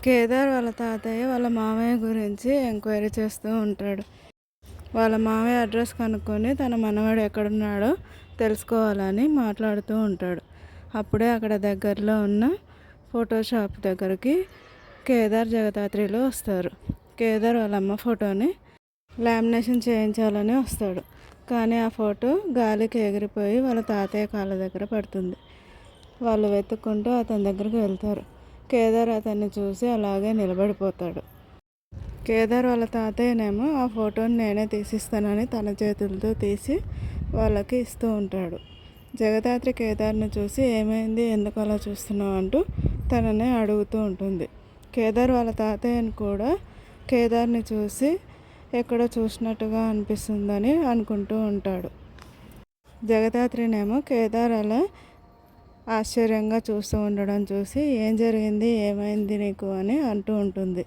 కేదార్ వాళ్ళ తాతయ్య వాళ్ళ మామయ్య గురించి ఎంక్వైరీ చేస్తూ ఉంటాడు. వాళ్ళ మామయ్య అడ్రస్ కనుక్కొని తన మనవడు ఎక్కడున్నాడో తెలుసుకోవాలని మాట్లాడుతూ ఉంటాడు. అప్పుడే అక్కడ దగ్గరలో ఉన్న ఫోటో షాప్ దగ్గరికి కేదార్ జగదాత్రిలు వస్తారు. కేదార్ వాళ్ళ అమ్మ ఫోటోని లామినేషన్ చేయించాలని వస్తాడు. కానీ ఆ ఫోటో గాలికి ఎగిరిపోయి వాళ్ళ తాతయ్య కాళ్ళ దగ్గర పడుతుంది. వాళ్ళు వెతుక్కుంటూ అతని దగ్గరికి వెళ్తారు. కేదార్ అతన్ని చూసి అలాగే నిలబడిపోతాడు. కేదార్ వాళ్ళ తాతయ్యనేమో ఆ ఫోటోని నేనే తీసిస్తానని తన చేతులతో తీసి వాళ్ళకి ఇస్తూ ఉంటాడు. జగదాత్రి కేదార్ని చూసి ఏమైంది, ఎందుకు అలా చూస్తున్నావు అంటూ తనని అడుగుతూ ఉంటుంది. కేదార్ వాళ్ళ తాతయ్యని కూడా కేదార్ని చూసి ఎక్కడో చూసినట్టుగా అనిపిస్తుందని అనుకుంటూ ఉంటాడు. జగదాత్రినేమో కేదార్ అలా ఆశ్చర్యంగా చూస్తూ ఉండడం చూసి ఏం జరిగింది, ఏమైంది నీకు అని అంటూ ఉంటుంది.